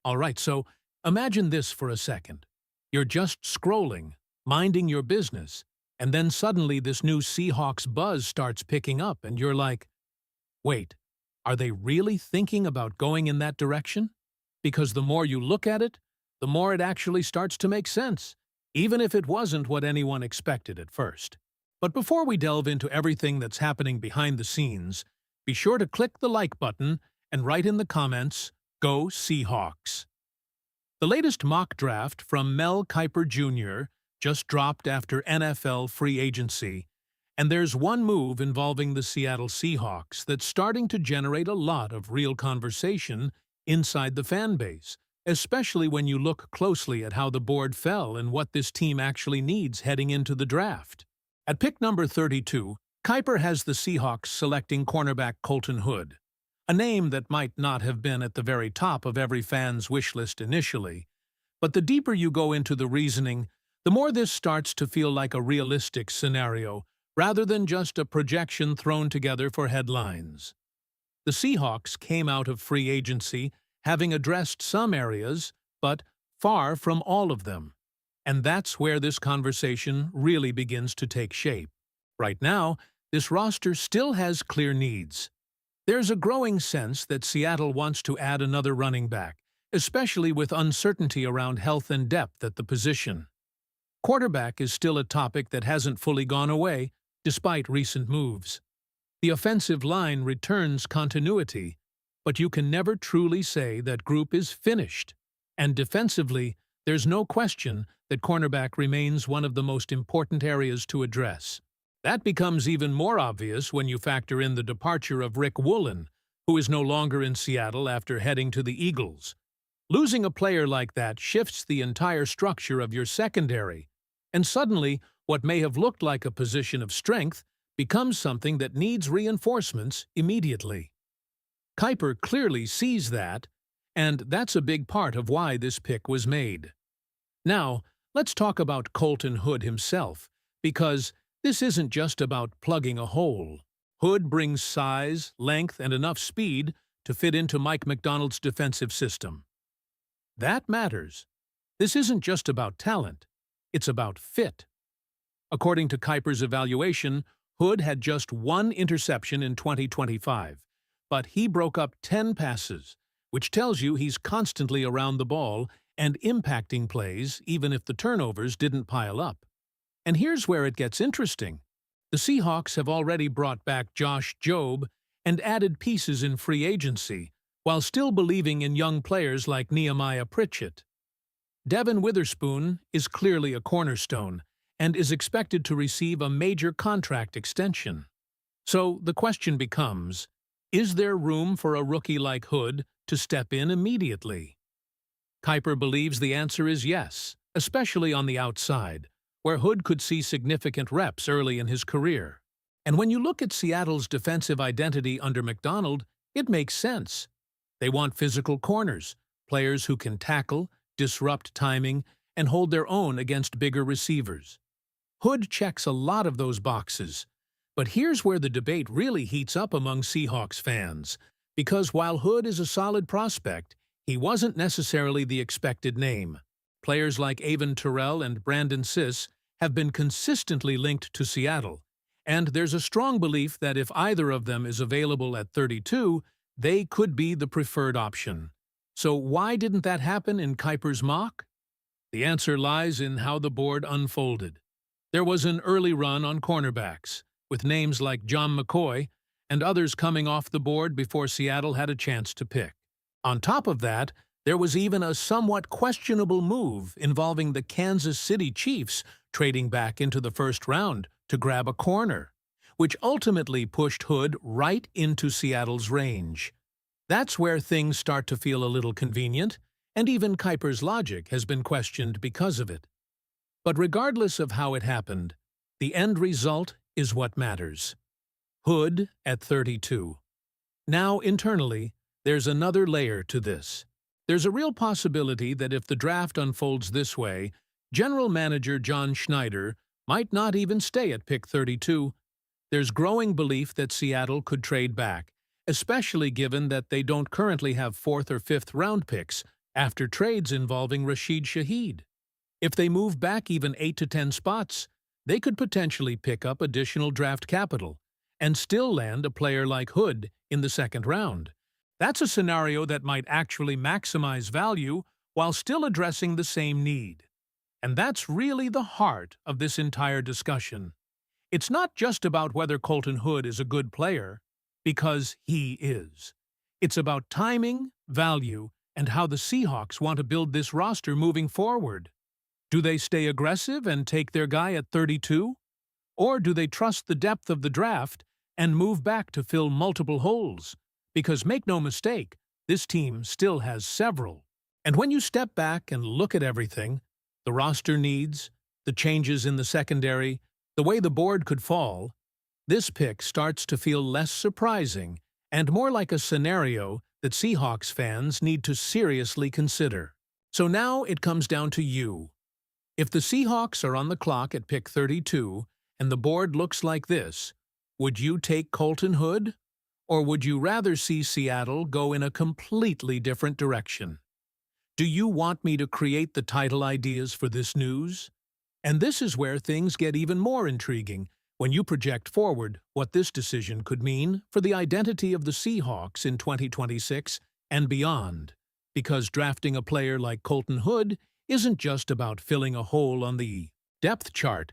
All right, so imagine this for a second. You're just scrolling, minding your business, and then suddenly this new Seahawks buzz starts picking up, and you're like, wait, are they really thinking about going in that direction? Because the more you look at it, the more it actually starts to make sense, even if it wasn't what anyone expected at first. But before we delve into everything that's happening behind the scenes, be sure to click the like button and write in the comments, "Go Seahawks." The latest mock draft from Mel Kiper Jr. just dropped after NFL free agency, and there's one move involving the Seattle Seahawks that's starting to generate a lot of real conversation inside the fan base, especially when you look closely at how the board fell and what this team actually needs heading into the draft. At pick number 32, Kiper has the Seahawks selecting cornerback Colton Hood, a name that might not have been at the very top of every fan's wish list initially. But the deeper you go into the reasoning, the more this starts to feel like a realistic scenario, rather than just a projection thrown together for headlines. The Seahawks came out of free agency having addressed some areas, but far from all of them. And that's where this conversation really begins to take shape. Right now, this roster still has clear needs. There's a growing sense that Seattle wants to add another running back, especially with uncertainty around health and depth at the position. Quarterback is still a topic that hasn't fully gone away, despite recent moves. The offensive line returns continuity, but you can never truly say that group is finished. And defensively, there's no question that cornerback remains one of the most important areas to address. That becomes even more obvious when you factor in the departure of Rick Woolen, who is no longer in Seattle after heading to the Eagles. Losing a player like that shifts the entire structure of your secondary, and suddenly what may have looked like a position of strength becomes something that needs reinforcements immediately. Kiper clearly sees that, and that's a big part of why this pick was made. Now, let's talk about Colton Hood himself, because this isn't just about plugging a hole. Hood brings size, length, and enough speed to fit into Mike Macdonald's defensive system. That matters. This isn't just about talent, it's about fit. According to Kiper's evaluation, Hood had just one interception in 2025, but he broke up 10 passes, which tells you he's constantly around the ball and impacting plays even if the turnovers didn't pile up. And here's where it gets interesting. The Seahawks have already brought back Josh Jobe and added pieces in free agency, while still believing in young players like Nehemiah Pritchett. Devin Witherspoon is clearly a cornerstone and is expected to receive a major contract extension. So the question becomes, is there room for a rookie like Hood to step in immediately? Kiper believes the answer is yes, especially on the outside, where Hood could see significant reps early in his career. And when you look at Seattle's defensive identity under Macdonald, it makes sense. They want physical corners, players who can tackle, disrupt timing, and hold their own against bigger receivers. Hood checks a lot of those boxes. But here's where the debate really heats up among Seahawks fans, because while Hood is a solid prospect, he wasn't necessarily the expected name. Players like Avon Terrell and Brandon Siss have been consistently linked to Seattle, and there's a strong belief that if either of them is available at 32, they could be the preferred option. So why didn't that happen in Kiper's mock? The answer lies in how the board unfolded. There was an early run on cornerbacks, with names like John McCoy and others coming off the board before Seattle had a chance to pick. On top of that, there was even a somewhat questionable move involving the Kansas City Chiefs trading back into the first round to grab a corner, which ultimately pushed Hood right into Seattle's range. That's where things start to feel a little convenient, and even Kiper's logic has been questioned because of it. But regardless of how it happened, the end result is what matters. Hood at 32. Now, internally, there's another layer to this. There's a real possibility that if the draft unfolds this way, General Manager John Schneider might not even stay at pick 32. There's growing belief that Seattle could trade back, especially given that they don't currently have 4th or 5th round picks after trades involving Rashid Shaheed. If they move back even 8 to 10 spots, they could potentially pick up additional draft capital and still land a player like Hood in the second round. That's a scenario that might actually maximize value while still addressing the same need. And that's really the heart of this entire discussion. It's not just about whether Colton Hood is a good player, because he is. It's about timing, value, and how the Seahawks want to build this roster moving forward. Do they stay aggressive and take their guy at 32? Or do they trust the depth of the draft and move back to fill multiple holes? Because make no mistake, this team still has several. And when you step back and look at everything, the roster needs, the changes in the secondary, the way the board could fall, this pick starts to feel less surprising and more like a scenario that Seahawks fans need to seriously consider. So now it comes down to you. If the Seahawks are on the clock at pick 32 and the board looks like this, would you take Colton Hood? Or would you rather see Seattle go in a completely different direction? Do you want me to create the title ideas for this news? And this is where things get even more intriguing when you project forward what this decision could mean for the identity of the Seahawks in 2026 and beyond. Because drafting a player like Colton Hood isn't just about filling a hole on the depth chart.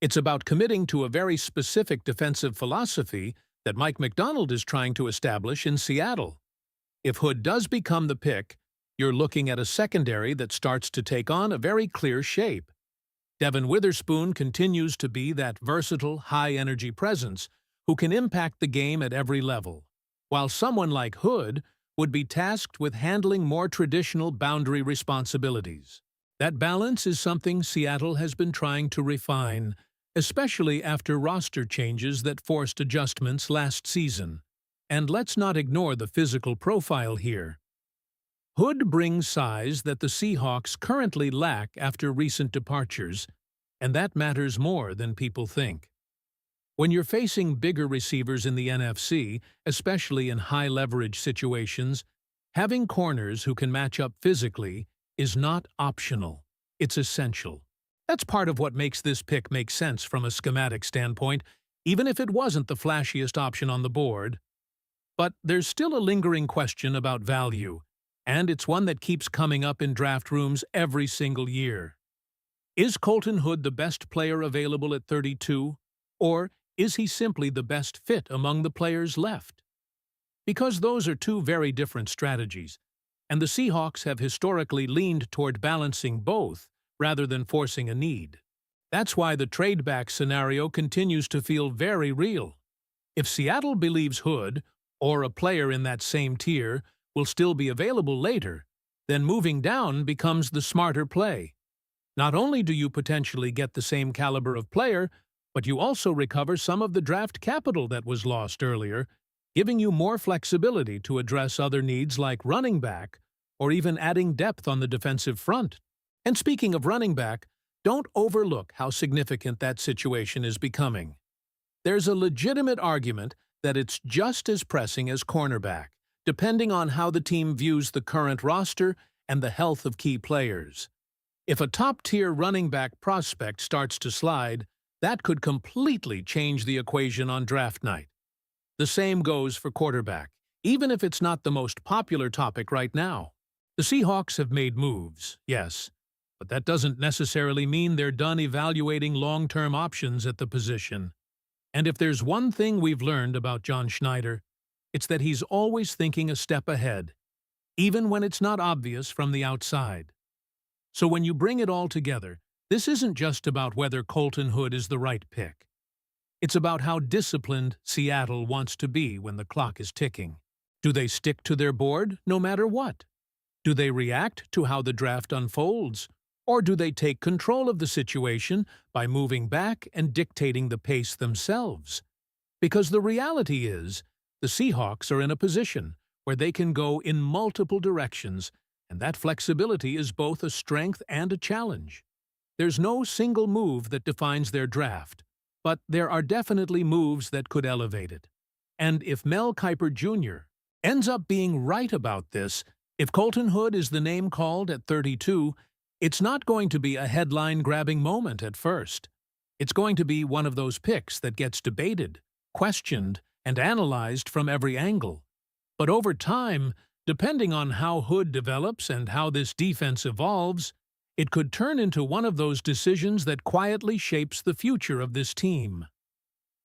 It's about committing to a very specific defensive philosophy that Mike Macdonald is trying to establish in Seattle. If Hood does become the pick, you're looking at a secondary that starts to take on a very clear shape. Devin Witherspoon continues to be that versatile, high-energy presence who can impact the game at every level, while someone like Hood would be tasked with handling more traditional boundary responsibilities. That balance is something Seattle has been trying to refine, especially after roster changes that forced adjustments last season. And let's not ignore the physical profile here. Hood brings size that the Seahawks currently lack after recent departures, and that matters more than people think. When you're facing bigger receivers in the NFC, especially in high-leverage situations, having corners who can match up physically is not optional. It's essential. That's part of what makes this pick make sense from a schematic standpoint, even if it wasn't the flashiest option on the board. But there's still a lingering question about value, and it's one that keeps coming up in draft rooms every single year. Is Colton Hood the best player available at 32, or is he simply the best fit among the players left? Because those are two very different strategies, and the Seahawks have historically leaned toward balancing both rather than forcing a need. That's why the trade-back scenario continues to feel very real. If Seattle believes Hood, or a player in that same tier, will still be available later, then moving down becomes the smarter play. Not only do you potentially get the same caliber of player, but you also recover some of the draft capital that was lost earlier, giving you more flexibility to address other needs like running back or even adding depth on the defensive front. And speaking of running back, don't overlook how significant that situation is becoming. There's a legitimate argument that it's just as pressing as cornerback, depending on how the team views the current roster and the health of key players. If a top-tier running back prospect starts to slide, that could completely change the equation on draft night. The same goes for quarterback, even if it's not the most popular topic right now. The Seahawks have made moves, yes, but that doesn't necessarily mean they're done evaluating long-term options at the position. And if there's one thing we've learned about John Schneider, it's that he's always thinking a step ahead, even when it's not obvious from the outside. So when you bring it all together, this isn't just about whether Colton Hood is the right pick. It's about how disciplined Seattle wants to be when the clock is ticking. Do they stick to their board no matter what? Do they react to how the draft unfolds? Or do they take control of the situation by moving back and dictating the pace themselves? Because the reality is, the Seahawks are in a position where they can go in multiple directions, and that flexibility is both a strength and a challenge. There's no single move that defines their draft, but there are definitely moves that could elevate it. And if Mel Kiper Jr. ends up being right about this, If Colton Hood is the name called at 32, it's not going to be a headline-grabbing moment at first. It's going to be one of those picks that gets debated, questioned, and analyzed from every angle. But over time, depending on how Hood develops and how this defense evolves, it could turn into one of those decisions that quietly shapes the future of this team.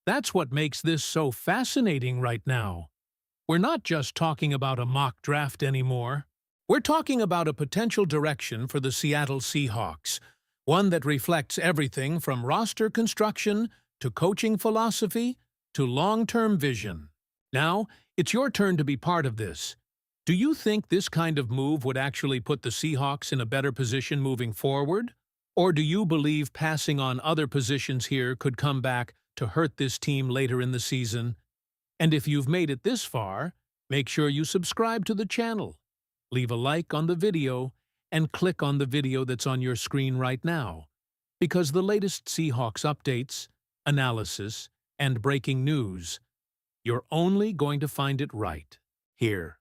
That's what makes this so fascinating right now. We're not just talking about a mock draft anymore. We're talking about a potential direction for the Seattle Seahawks, one that reflects everything from roster construction to coaching philosophy to long-term vision. Now, it's your turn to be part of this. Do you think this kind of move would actually put the Seahawks in a better position moving forward? Or do you believe passing on other positions here could come back to hurt this team later in the season? And if you've made it this far, make sure you subscribe to the channel, leave a like on the video, and click on the video that's on your screen right now, because the latest Seahawks updates, analysis, and breaking news, you're only going to find it right here.